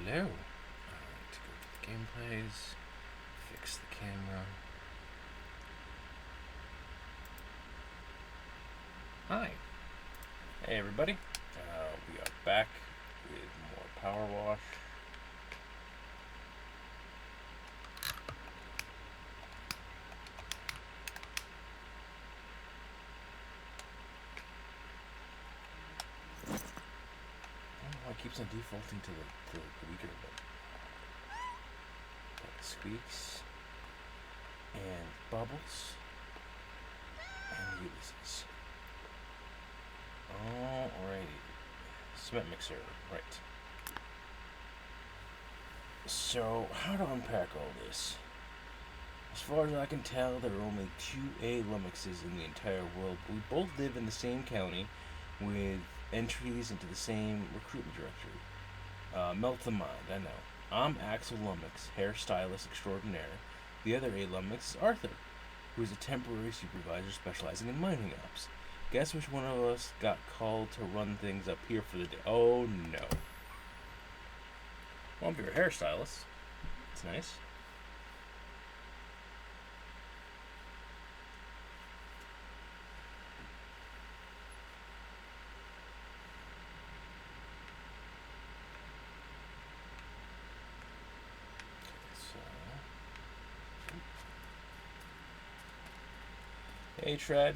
Hello. To go to the gameplays, fix the camera. Hi. Hey everybody. We are back with more Powerwash. I don't know why it keeps on defaulting to the weaker one. Got Squeaks and Bubbles and Ulysses. Alrighty. Cement mixer, right. So, how to unpack all this? As far as I can tell, there are only 2 Lummixes in the entire world, but we both live in the same county with entries into the same recruitment directory. Melt the mind, I know. I'm Axel Lummix, hairstylist extraordinaire. The other Lummix is Arthur, who is a temporary supervisor specializing in mining ops. Guess which one of us got called to run things up here for the day? Oh no. Well, I'm your hairstylist. It's nice. Hey, Tread.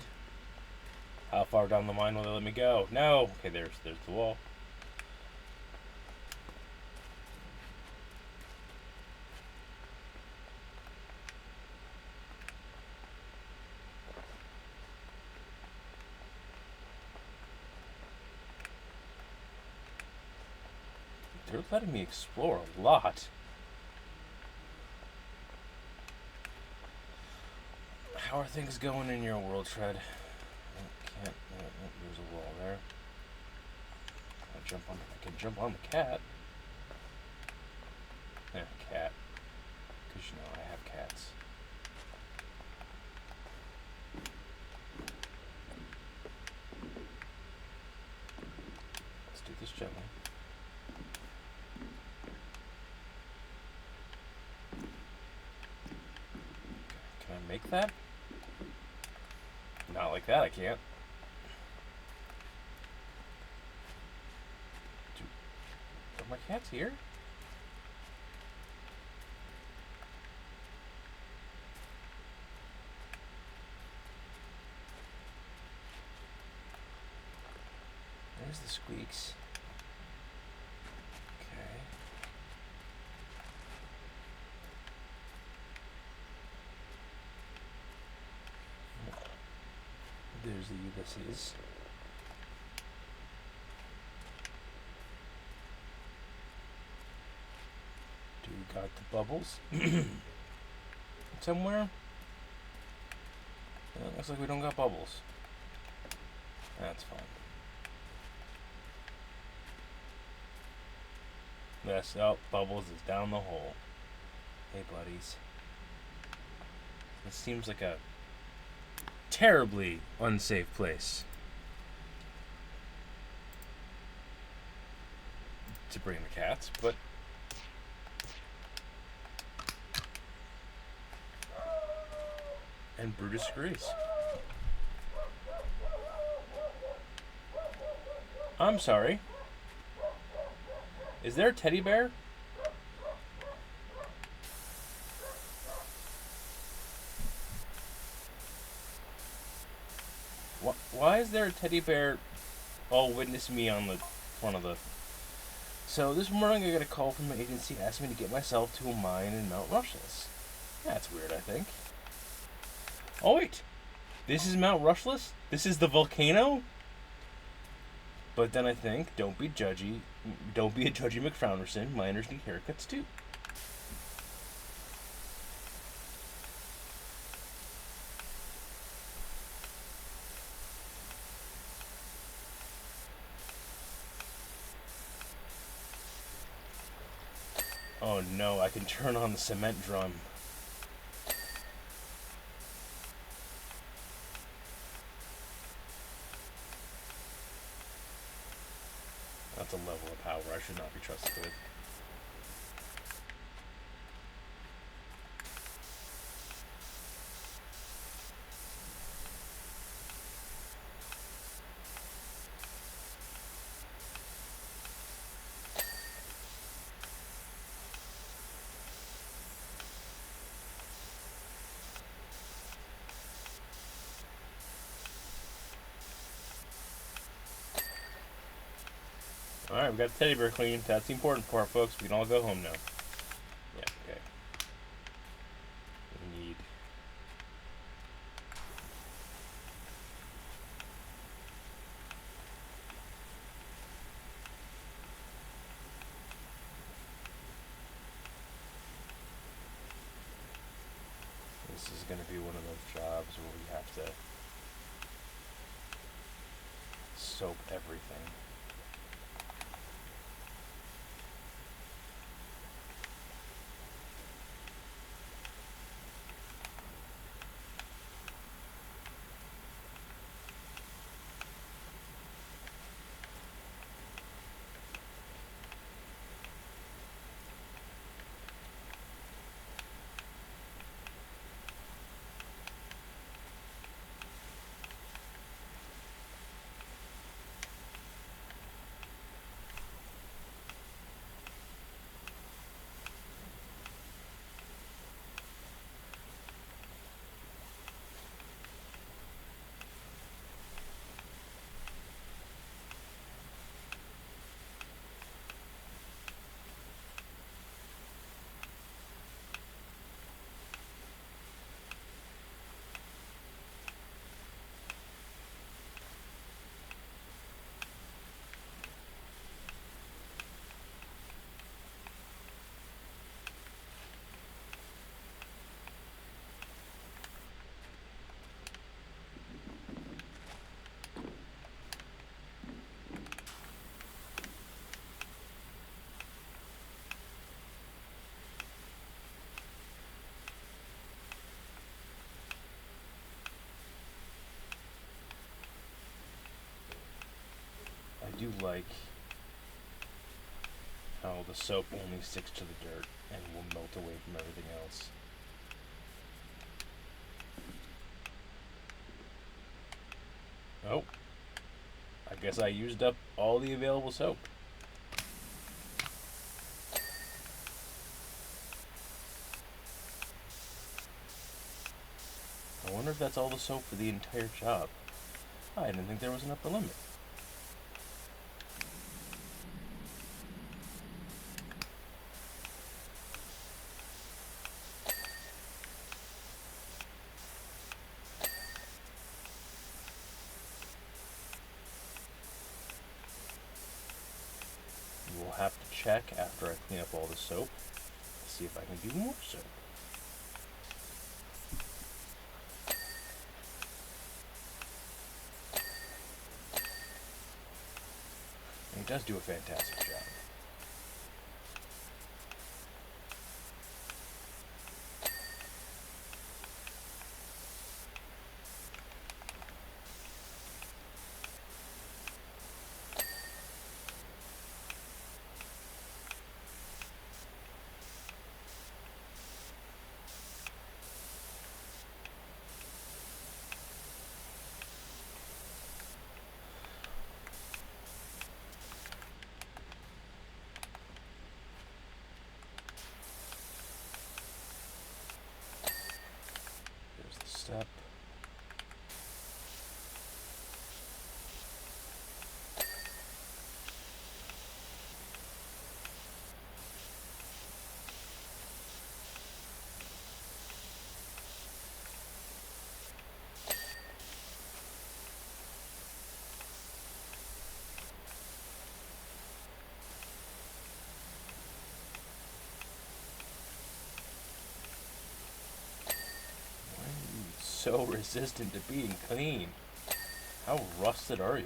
How far down the mine will they let me go? No. Okay, there's the wall. They're letting me explore a lot. How are things going in your world, Tread? There's a wall there. I can jump on the cat. Yeah, cat. Because you know I have cats. Let's do this gently. Can I make that? Not like that, I can't. Are my cats here? There's the Squeaks. Okay. There's the Ulysses. Do we got the Bubbles? Somewhere? Looks like we don't got Bubbles. That's fine. Yes, Bubbles is down the hole. Hey, buddies. This seems like a terribly unsafe place to bring the cats, but and Brutus agrees. I'm sorry. Is there a teddy bear? Why is there a teddy bear all witness me on the front of the... So this morning I got a call from my agency asking me to get myself to a mine in Mount Rushless. That's weird, I think. Oh wait, this is Mount Rushless? This is the volcano? But then I think, don't be a judgy McFrownderson, miners need haircuts too. Oh no, I can turn on the cement drum. That's a level of power I should not be trusted with. Alright, we got the teddy bear clean. That's the important part, folks. We can all go home now. Yeah, okay. We need... This is going to be one of those jobs where we have to soap everything. I do like how the soap only sticks to the dirt and will melt away from everything else. Oh, I guess I used up all the available soap. I wonder if that's all the soap for the entire job. I didn't think there was an upper limit. We'll have to check after I clean up all the soap to see if I can do more soap. And he does do a fantastic job. There's the step. So resistant to being clean. How rusted are you?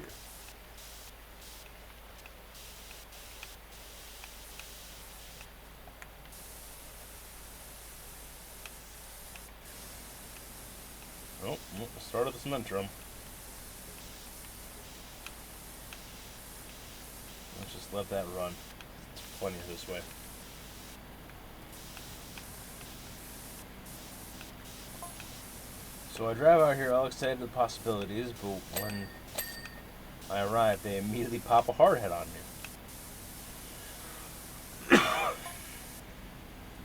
Oh, the start of the cement drum. Let's just let that run. It's funnier this way. So I drive out here all excited with the possibilities, but when I arrive, they immediately pop a hardhead on me.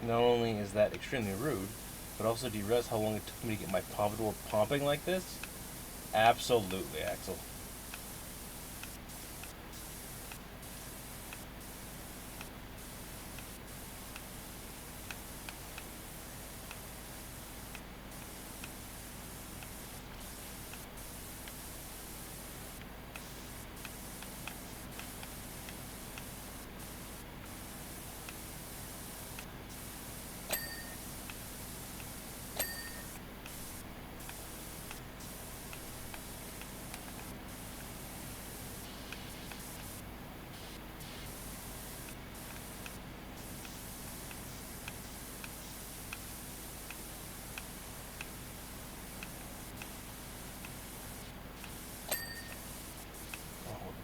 Not only is that extremely rude, but also do you realize how long it took me to get my pompadour pumping like this? Absolutely, Axel.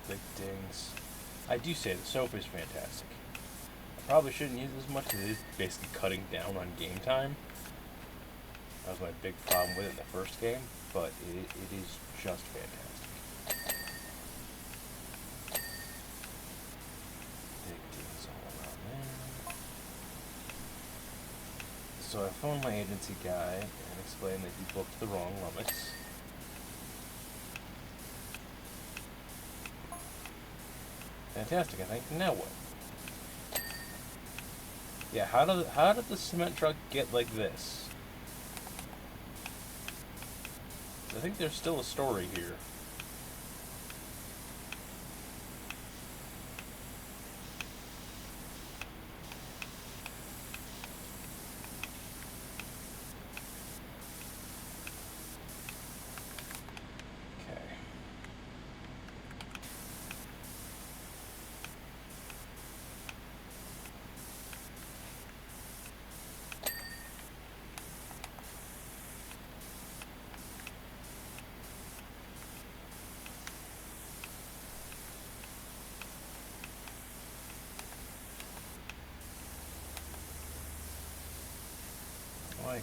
big dings. I do say the soap is fantastic. I probably shouldn't use it as much because it is basically cutting down on game time. That was my big problem with it in the first game, but it is just fantastic. Big dings all around there. So I phoned my agency guy and explained that he booked the wrong limits. Fantastic, I think. Now what? Yeah, how did the cement truck get like this? I think there's still a story here. Like,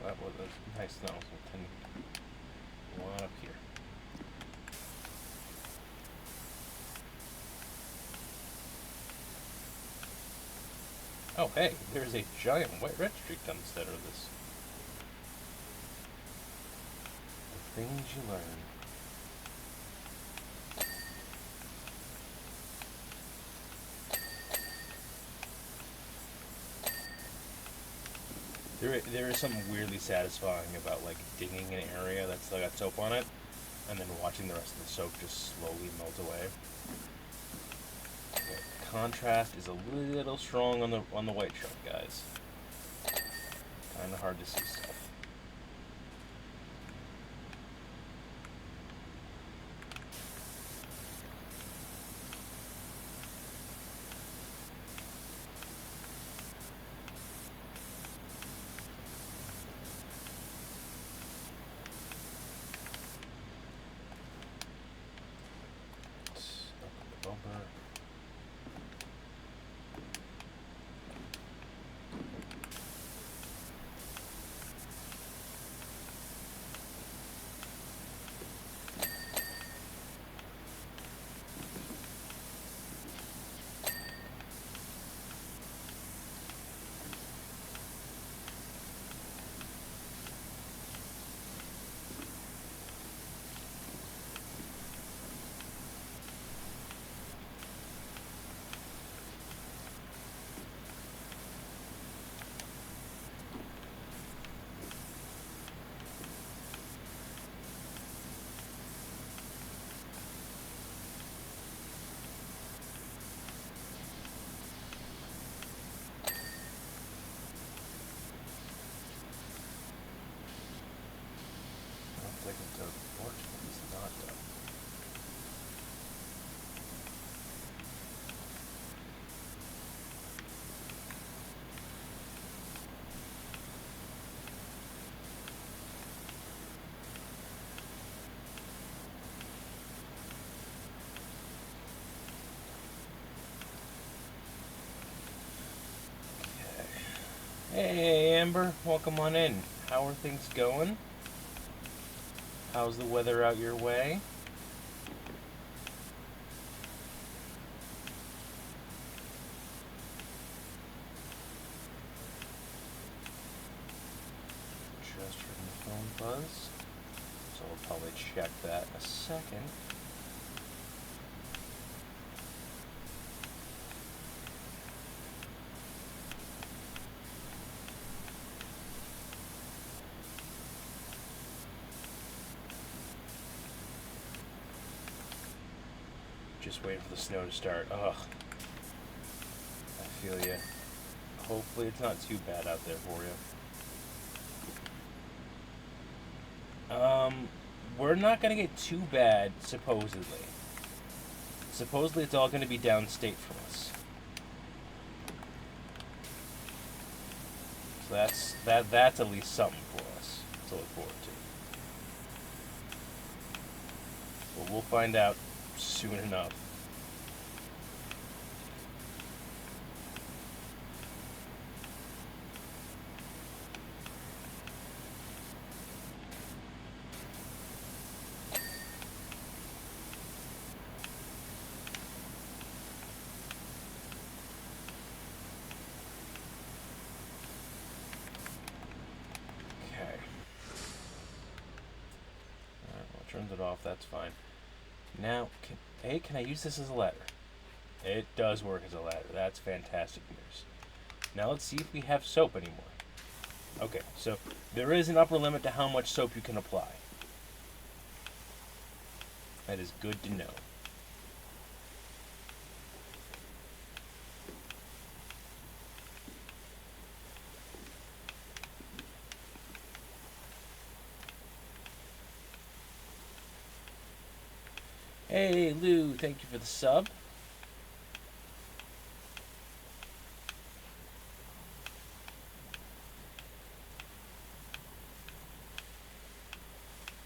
that was a nice smell. So one up here. Oh, hey, there's a giant white red streak down the center of this. The things you learn. There is something weirdly satisfying about like digging an area that's still got soap on it, and then watching the rest of the soap just slowly melt away. Okay, contrast is a little strong on the white truck, guys. Kind of hard to see stuff. Bumper. Hey Amber, welcome on in. How are things going? How's the weather out your way? Just heard the phone buzz, so we'll probably check that in a second. Just waiting for the snow to start. Ugh. I feel ya. Hopefully it's not too bad out there for you. We're not gonna get too bad, supposedly. Supposedly it's all gonna be downstate from us. So that's at least something for us to look forward to. But we'll find out soon enough. Turns it off, that's fine. Now, can I use this as a ladder? It does work as a ladder. That's fantastic news. Now let's see if we have soap anymore. Okay, so there is an upper limit to how much soap you can apply. That is good to know. Hey, Lou, thank you for the sub.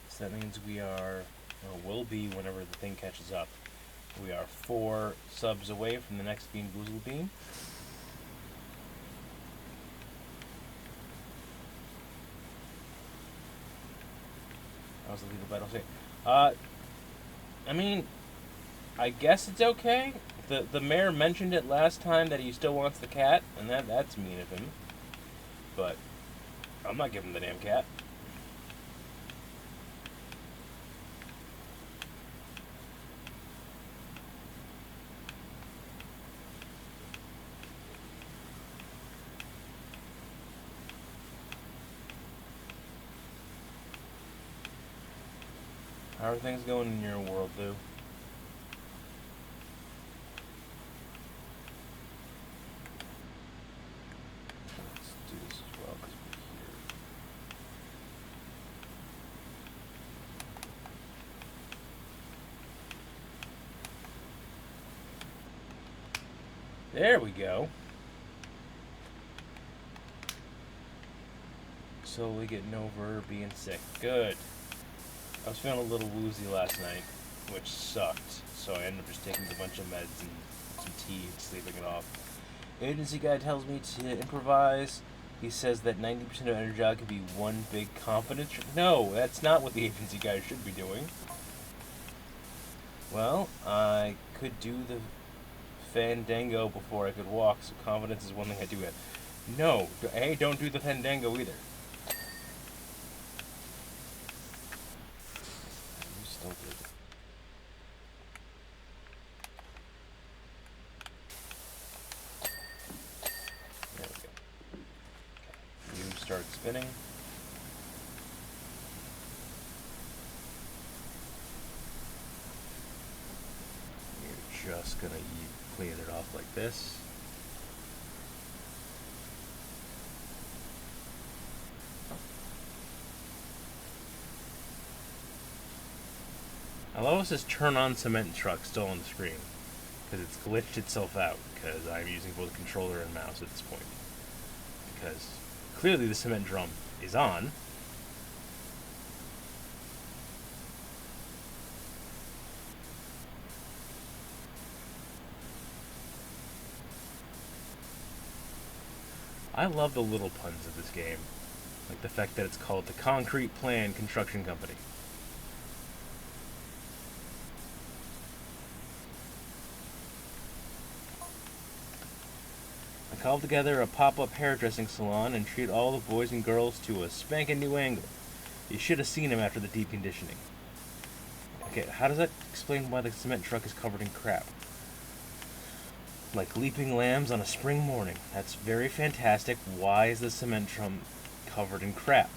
So that means we are, or will be whenever the thing catches up, we are 4 subs away from the next Bean Boozled Bean. How's the legal battle say? I mean, I guess it's okay. The mayor mentioned it last time that he still wants the cat, and that's mean of him. But I'm not giving him the damn cat. How are things going in your world, Lou? Let's do this as well, because we're here. There we go. Slowly getting over being sick. Good. I was feeling a little woozy last night, which sucked, so I ended up just taking a bunch of meds and some tea and sleeping it off. Agency guy tells me to improvise. He says that 90% of energy could be one big confidence. No, that's not what the agency guy should be doing. Well, I could do the fandango before I could walk, so confidence is one thing I do have. No, hey, don't do the fandango either. There we go. Okay. You start spinning. You're just gonna clean it off like this. I love it says turn on cement truck still on the screen, because it's glitched itself out, because I'm using both controller and mouse at this point. Because clearly the cement drum is on. I love the little puns of this game, like the fact that it's called the Concrete Plan Construction Company. Call together a pop-up hairdressing salon and treat all the boys and girls to a spankin' new angle. You should have seen him after the deep conditioning. Okay, how does that explain why the cement truck is covered in crap? Like leaping lambs on a spring morning. That's very fantastic. Why is the cement truck covered in crap?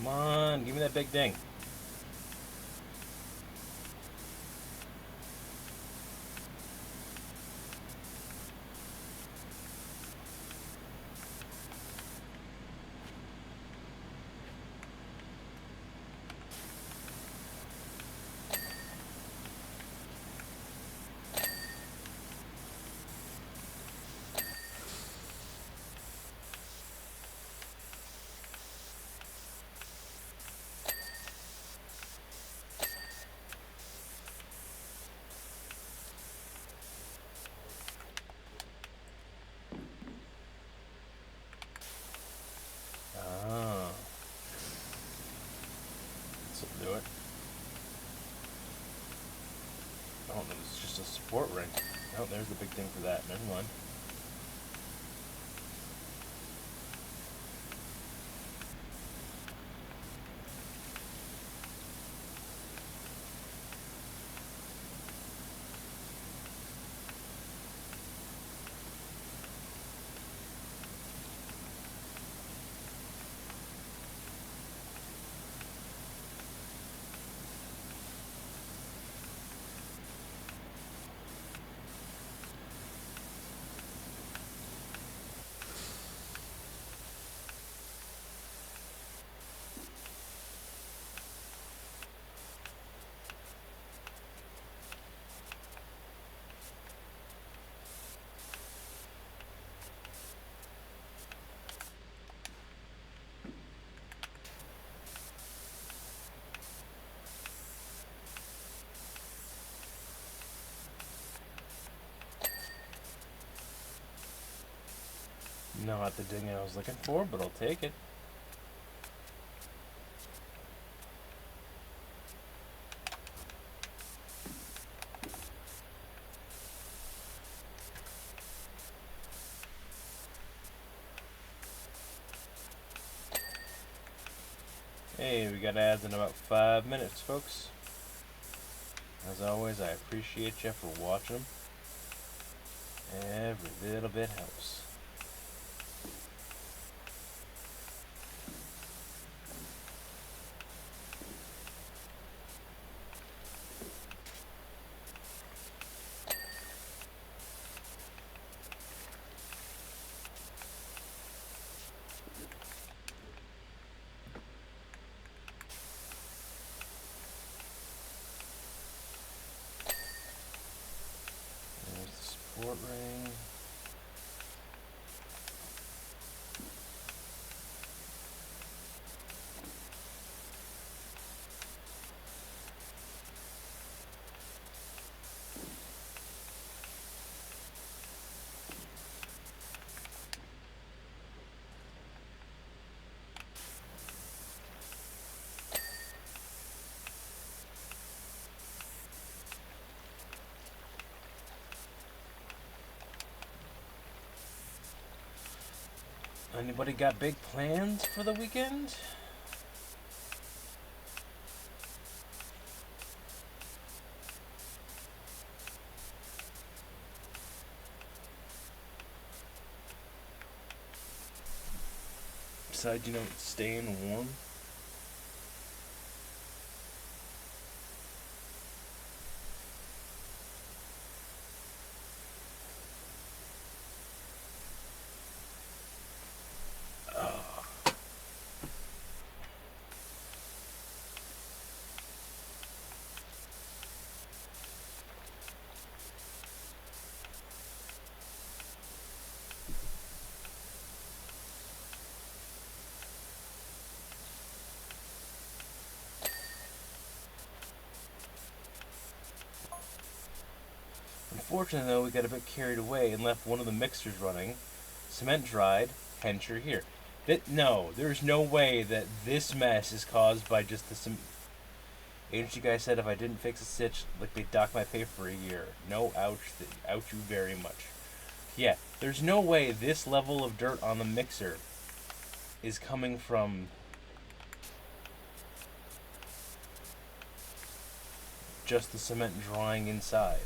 Come on, give me that big ding. Ah, this will do it. Oh, there's just a support ring. Oh, there's the big thing for that. Never mind. Not the ding I was looking for, but I'll take it. Hey, we got ads in about 5 minutes, folks. As always, I appreciate you for watching them. Every little bit helps. There's the support ring. Anybody got big plans for the weekend? Besides, staying warm? Unfortunately, though, we got a bit carried away and left one of the mixers running. Cement dried, hence you're here. No, there's no way that this mess is caused by just the cement. Agency guy said if I didn't fix a stitch, like they'd dock my pay for a year. No, ouch you very much. Yeah, there's no way this level of dirt on the mixer is coming from just the cement drying inside.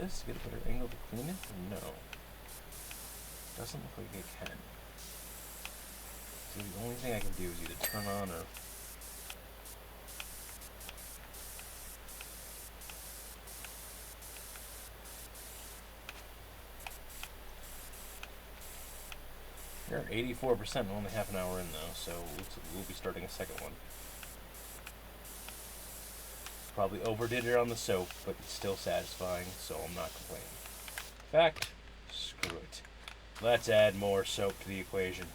this? Get a better angle to clean it? No. Doesn't look like it can. So the only thing I can do is either turn on or... We're at 84%, only half an hour in though, so we'll be starting a second one. Probably overdid it on the soap, but it's still satisfying, so I'm not complaining. In fact, screw it. Let's add more soap to the equation.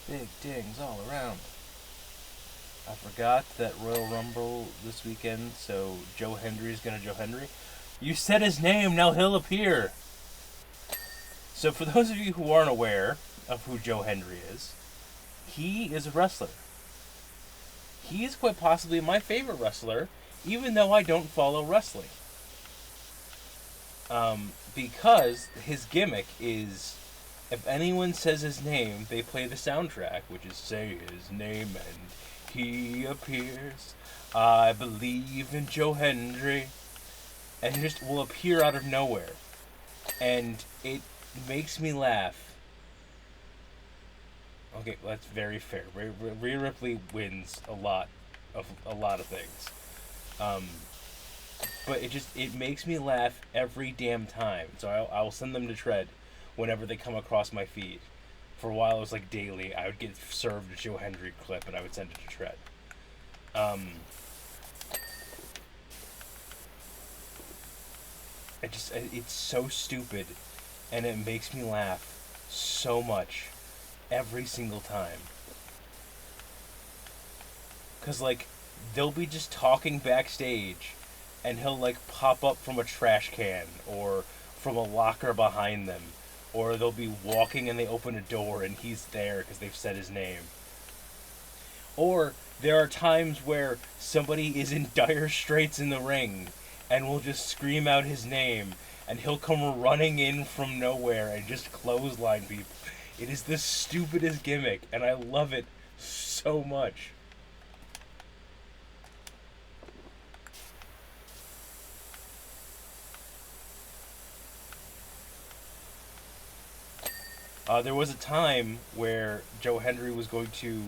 Big dings all around. I forgot that Royal Rumble this weekend, so Joe Hendry's gonna Joe Hendry. You said his name, now he'll appear. So for those of you who aren't aware of who Joe Hendry is, he is a wrestler. He is quite possibly my favorite wrestler, even though I don't follow wrestling. Because his gimmick is, if anyone says his name, they play the soundtrack, which is say his name and he appears. I believe in Joe Hendry. And he just will appear out of nowhere. And it makes me laugh. Okay, well, that's very fair. Rhea Ripley wins a lot of things. But it makes me laugh every damn time. So I will send them to Tread whenever they come across my feed. For a while, it was like daily. I would get served a Joe Hendry clip, and I would send it to Tread. It's so stupid, and it makes me laugh so much every single time. Because, like, they'll be just talking backstage, and he'll, like, pop up from a trash can, or from a locker behind them. Or they'll be walking and they open a door and he's there because they've said his name. Or there are times where somebody is in dire straits in the ring and will just scream out his name and he'll come running in from nowhere and just clothesline people. It is the stupidest gimmick and I love it so much. There was a time where Joe Hendry was going to,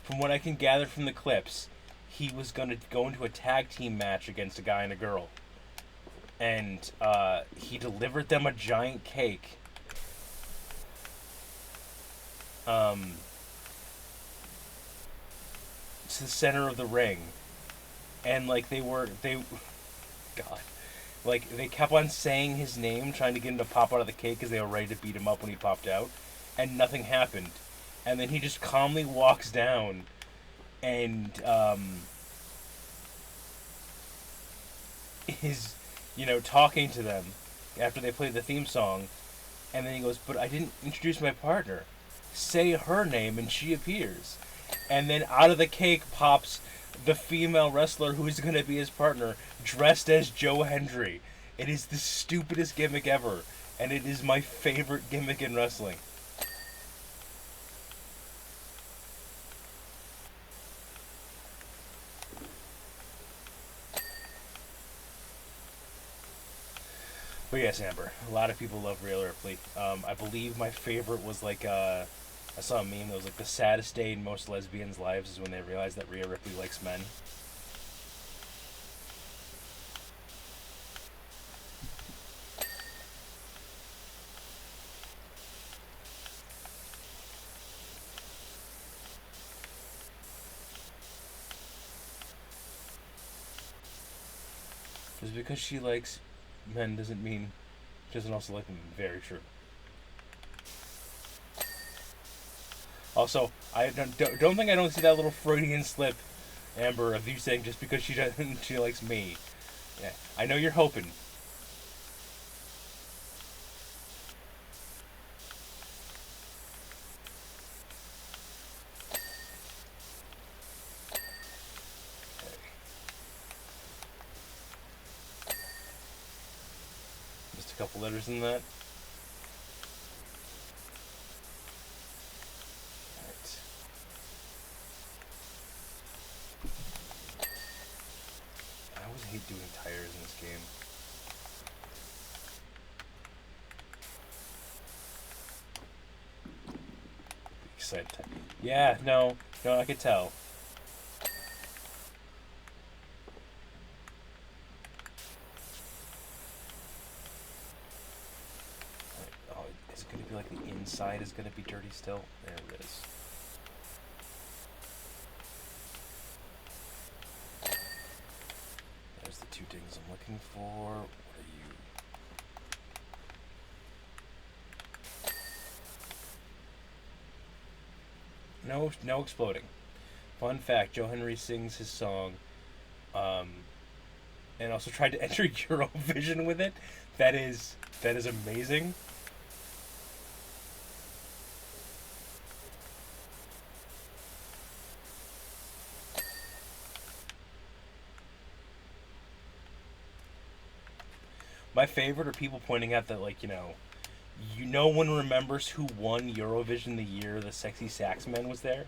from what I can gather from the clips, he was going to go into a tag team match against a guy and a girl. And he delivered them a giant cake. To the center of the ring. And, like, God. Like, they kept on saying his name, trying to get him to pop out of the cake because they were ready to beat him up when he popped out. And nothing happened. And then he just calmly walks down and is, talking to them after they play the theme song. And then he goes, but I didn't introduce my partner. Say her name and she appears. And then out of the cake pops the female wrestler who's going to be his partner, dressed as Joe Hendry. It is the stupidest gimmick ever, and it is my favorite gimmick in wrestling. But yes, Amber, a lot of people love Rhea Ripley. I believe my favorite was like I saw a meme that was like the saddest day in most lesbians' lives is when they realize that Rhea Ripley likes men. Just because she likes men doesn't mean she doesn't also like them. Very true. Also, I don't think I don't see that little Freudian slip, Amber, of you saying just because she doesn't she likes me. Yeah, I know you're hoping. Just a couple letters in that. Right. I always hate doing tires in this game. Excited. Yeah, no, I could tell. Oh, is it going to be like the inside is going to be dirty still? There it is. There's the two things I'm looking for. What are you? No exploding. Fun fact: Joe Henry sings his song, um, and also tried to enter Eurovision with it. That is amazing. My favorite are people pointing out that no one remembers who won Eurovision the year the Sexy Saxman was there.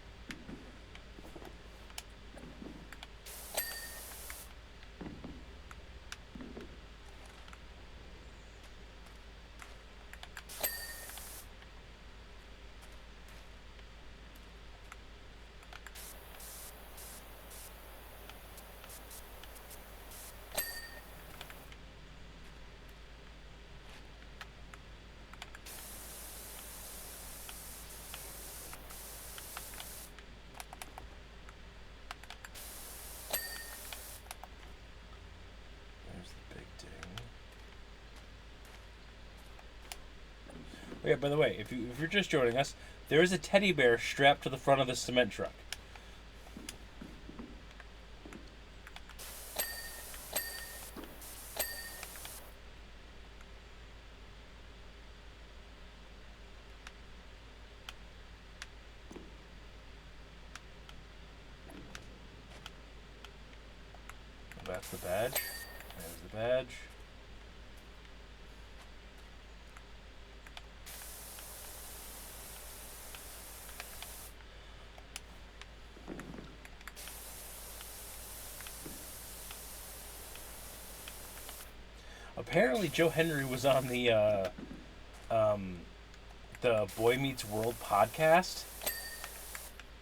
There's the big ding. Oh yeah, by the way, if you're just joining us, there is a teddy bear strapped to the front of the cement truck. That's the badge. There's the badge. Apparently, Joe Henry was on um, the Boy Meets World podcast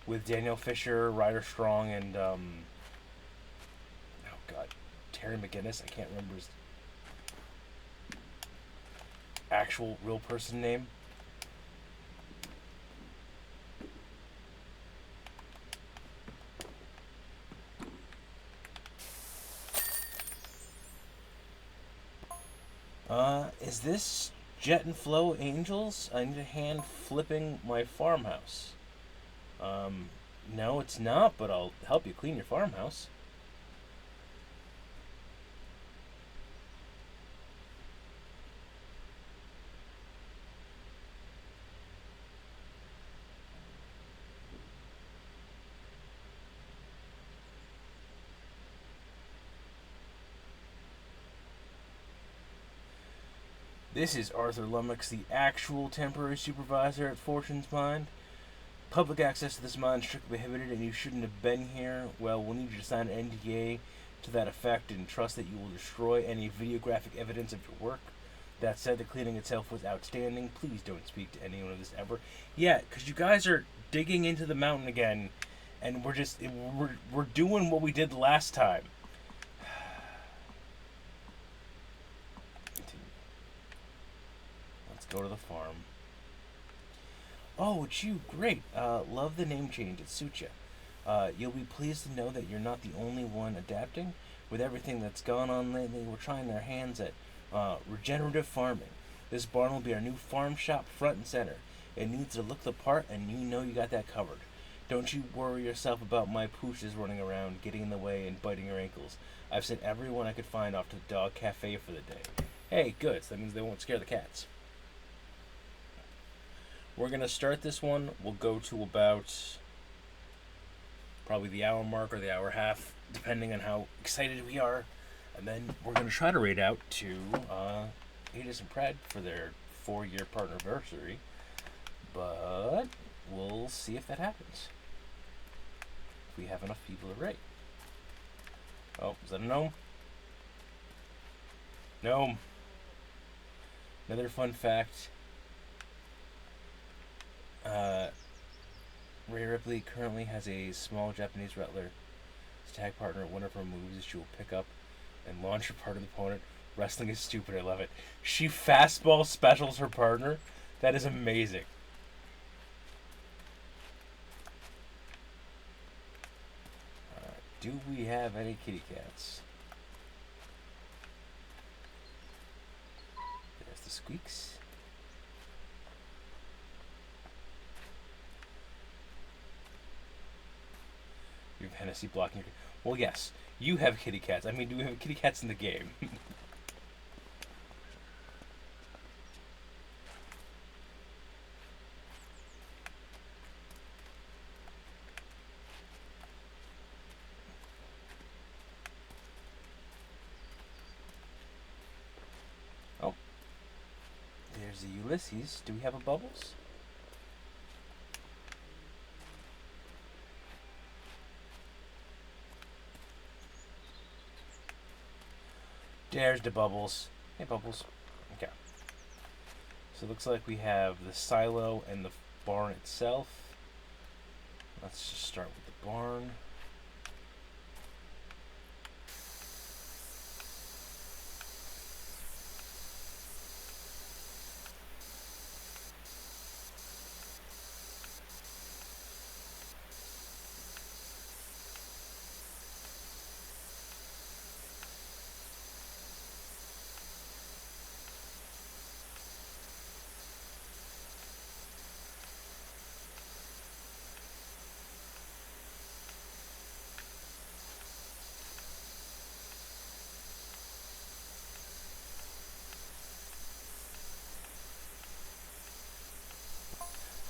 with Daniel Fisher, Ryder Strong, and oh god, Terry McGinnis. I can't remember his actual real person name. Is this Jet and Flow Angels? I need a hand flipping my farmhouse. Um, no, it's not, but I'll help you clean your farmhouse. This is Arthur Lummox, the actual temporary supervisor at Fortune's Mind. Public access to this mine is strictly prohibited, and you shouldn't have been here. Well, we'll need you to sign an NDA to that effect and trust that you will destroy any videographic evidence of your work. That said, the cleaning itself was outstanding. Please don't speak to anyone of this ever. Yeah, because you guys are digging into the mountain again, and we're doing what we did last time. Continue. Let's go to the farm. Oh, it's you. Great. Love the name change. It suits you. You'll be pleased to know that you're not the only one adapting. With everything that's gone on lately, we're trying our hands at regenerative farming. This barn will be our new farm shop front and center. It needs to look the part, and you know you got that covered. Don't you worry yourself about my pooches running around, getting in the way, and biting your ankles. I've sent everyone I could find off to the dog cafe for the day. Hey, good. So that means they won't scare the cats. We're going to start this one. We'll go to about probably the hour mark or the hour half, depending on how excited we are. And then we're going to try to raid out to Adis and Pred for their 4-year partnerversary. But we'll see if that happens. If we have enough people to raid. Oh, is that a gnome? Gnome. Another fun fact. Ray Ripley currently has a small Japanese Rattler. His tag partner, one of her moves is she will pick up and launch her part of the opponent. Wrestling is stupid, I love it. She fastball specials her partner. That is amazing. Do we have any kitty cats? There's the squeaks. You have Hennessy blocking your... Well, yes. You have kitty cats. I mean, do we have kitty cats in the game? Oh. There's the Ulysses. Do we have a Bubbles? There's the Bubbles. Hey, Bubbles. Okay. So it looks like we have the silo and the barn itself. Let's just start with the barn.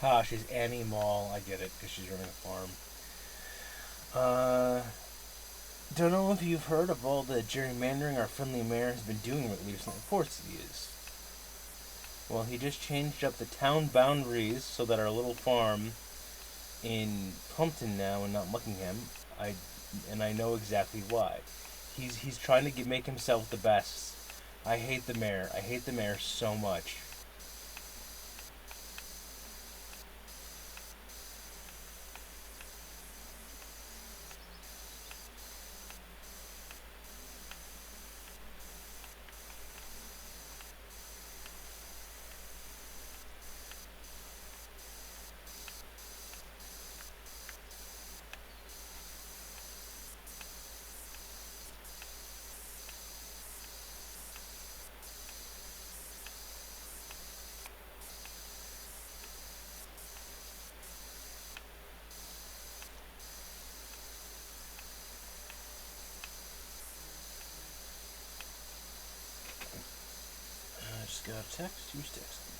Ah, she's Annie Mall. I get it, because she's running a farm. Don't know if you've heard of all the gerrymandering our friendly mayor has been doing recently. Of course he is. Well, he just changed up the town boundaries so that our little farm in Plumpton now and not Muckingham. I know exactly why. He's trying to make himself the best. I hate the mayor. I hate the mayor so much. I just got a text. Who's texting?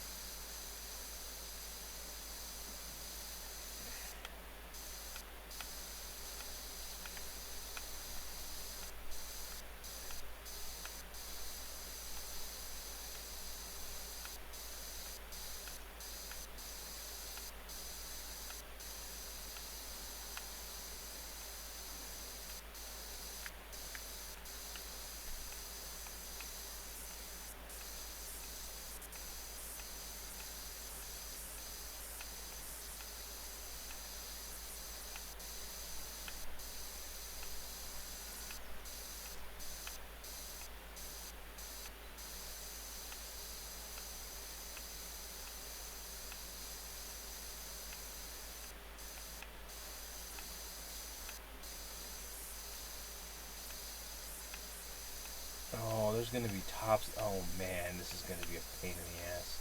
tops. Oh man, this is gonna be a pain in the ass.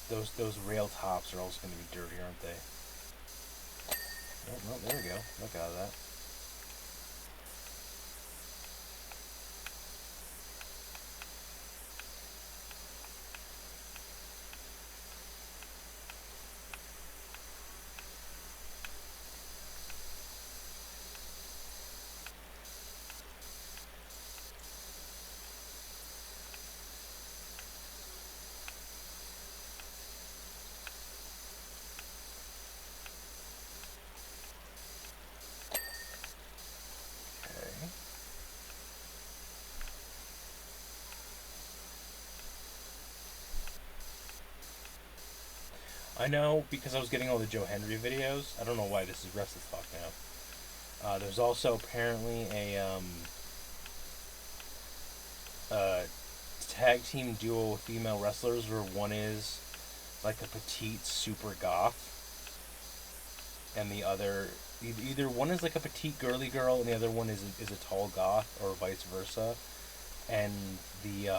Those rail tops are also gonna be dirty, aren't they? Oh, no, there we go. Look out of that. Okay. I know because I was getting all the Joe Henry videos. I don't know why this is Wrestle Talk now. There's also apparently a tag team duo of female wrestlers where one is like a petite super goth, and the other either one is like a petite girly girl and the other one is a tall goth, or vice versa. And the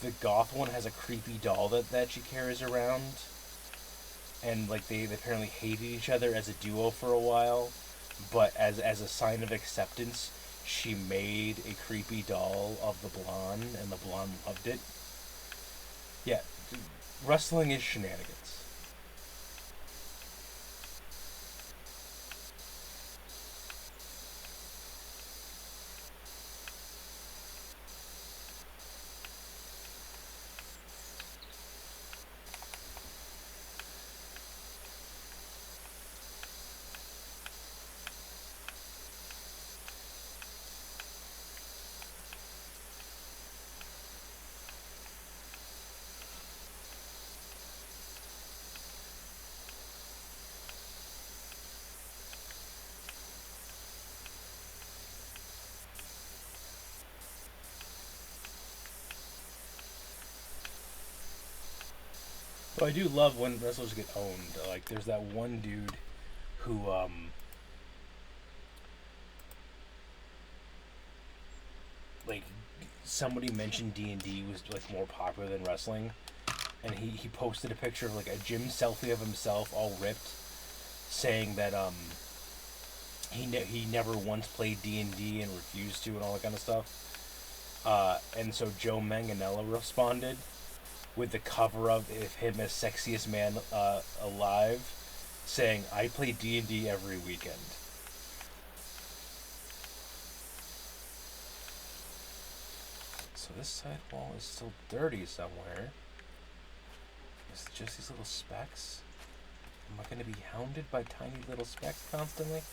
the goth one has a creepy doll that she carries around, and like they apparently hated each other as a duo for a while, but as a sign of acceptance, she made a creepy doll of the blonde, and the blonde loved it. Yeah, wrestling is shenanigans. But I do love when wrestlers get owned. Like there's that one dude who like somebody mentioned D&D was like more popular than wrestling, and he posted a picture of like a gym selfie of himself all ripped, saying that he never once played D&D and refused to and all that kind of stuff. And so Joe Manganiello responded with the cover of him as sexiest man alive, saying, "I play D&D every weekend." So this side wall is still dirty somewhere. Is it just these little specks? Am I going to be hounded by tiny little specks constantly?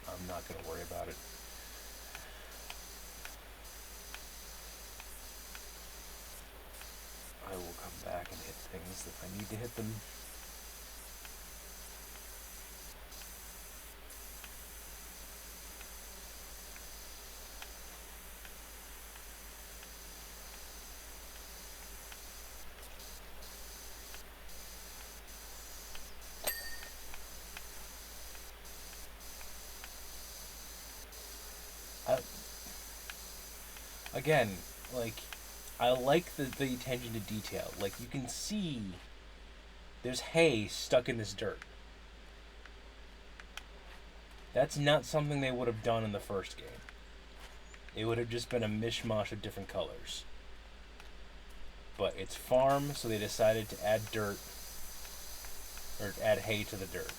I'm not going to worry about it. I will come back and hit things if I need to hit them. I, again, like, I like the attention to detail. Like, you can see there's hay stuck in this dirt. That's not something they would have done in the first game. It would have just been a mishmash of different colors. But it's farm, so they decided to add dirt, or add hay to the dirt.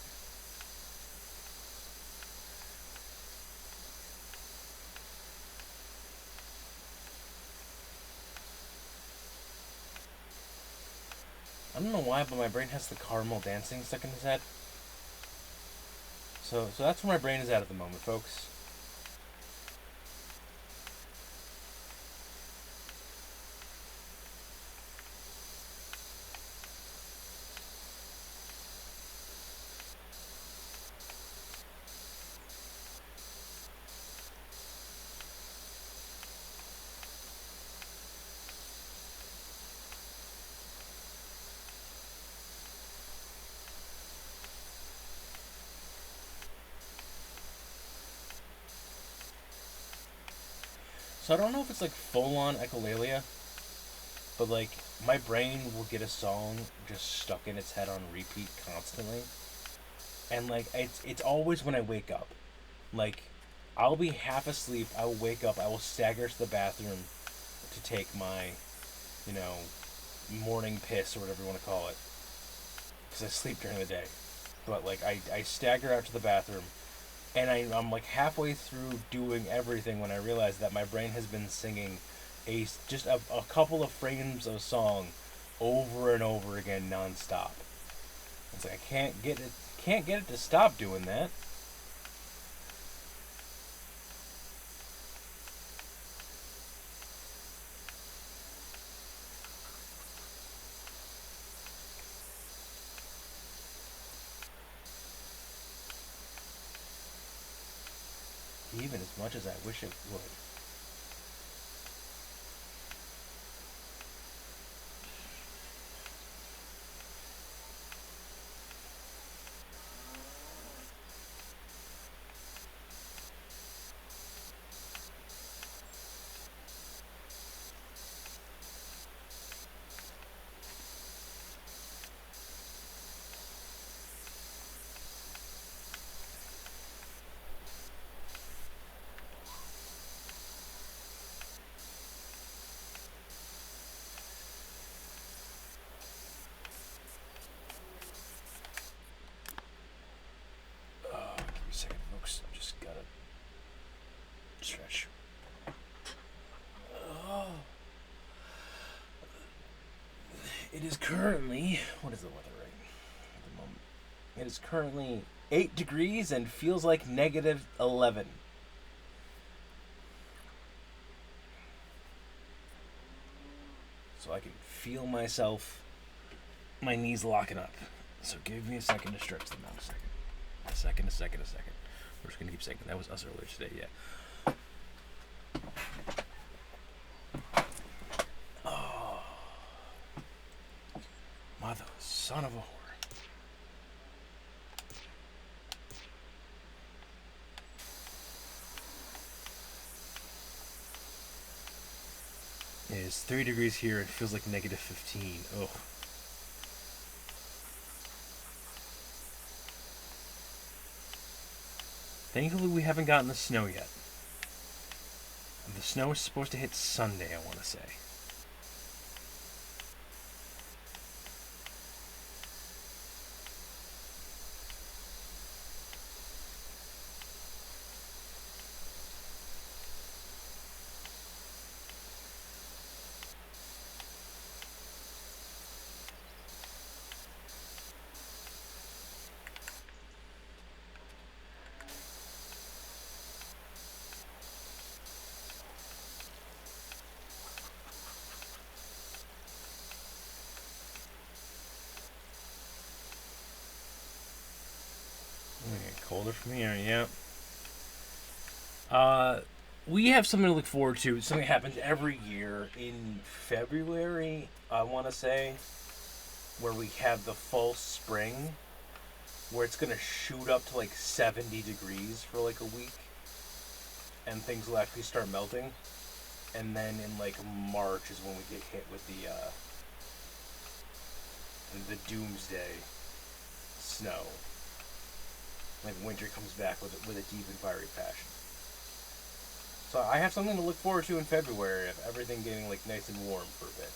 I don't know why, but my brain has the caramel dancing stuck in his head. So that's where my brain is at the moment, folks. So I don't know if it's like full on echolalia, but like my brain will get a song just stuck in its head on repeat constantly, and like it's always when I wake up. Like I'll be half asleep, I will wake up, I will stagger to the bathroom to take my, you know, morning piss or whatever you want to call it, because I sleep during the day. But like I stagger out to the bathroom, and I'm like halfway through doing everything when I realize that my brain has been singing a couple of frames of a song over and over again nonstop. It's like I can't get it to stop doing that. Even as much as I wish it would. Give me a second, folks. I just gotta stretch. Oh. It is currently, what is the weather right at the moment? It is currently 8 degrees and feels like negative 11. So I can feel my knees locking up. So give me a second to stretch them out. A second. We're just gonna keep saying that was us earlier today, yeah. Oh, mother, son of a whore. It is 3 degrees here. It feels like negative 15. Oh. Thankfully, we haven't gotten the snow yet. The snow is supposed to hit Sunday, I want to say. Okay, colder from here, yeah. Uh, we have something to look forward to. Something that happens every year in February, I want to say, where we have the false spring, where it's going to shoot up to like 70 degrees for like a week, and things will actually start melting. And then in like March is when we get hit with the doomsday snow. Like winter comes back with a deep and fiery passion. So I have something to look forward to in February of everything getting like nice and warm for a bit.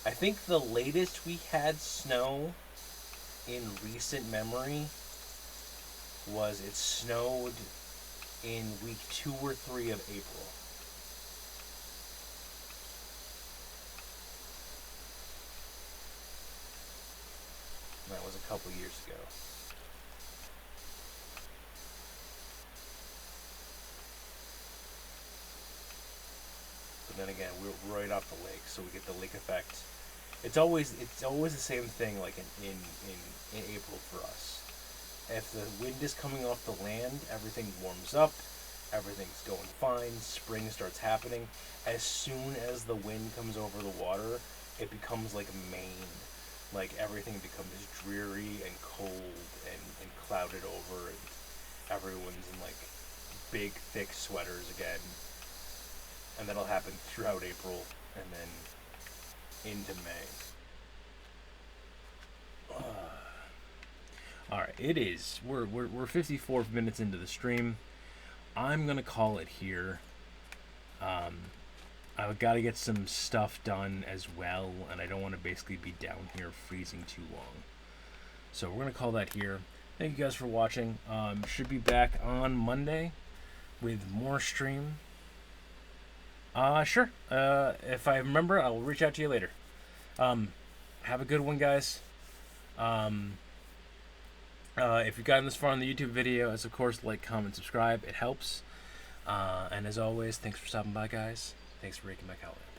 I think the latest we had snow in recent memory was it snowed in week 2 or 3 of April. That was a couple years ago. But then again, we're right off the lake, so we get the lake effect. It's always the same thing. Like in April for us, if the wind is coming off the land, everything warms up, everything's going fine. Spring starts happening. As soon as the wind comes over the water, it becomes like Maine. like everything becomes dreary and cold and clouded over, and everyone's in like big thick sweaters again, and that'll happen throughout April and then into May. All right, it is. We're 54 minutes into the stream. I'm gonna call it here. I've got to get some stuff done as well, and I don't want to basically be down here freezing too long. So we're gonna call that here. Thank you guys for watching. Should be back on Monday with more stream. Sure. If I remember, I will reach out to you later. Have a good one, guys. If you've gotten this far on the YouTube video, as of course, like, comment, subscribe. It helps. And as always, thanks for stopping by, guys. Thanks for raking my collar.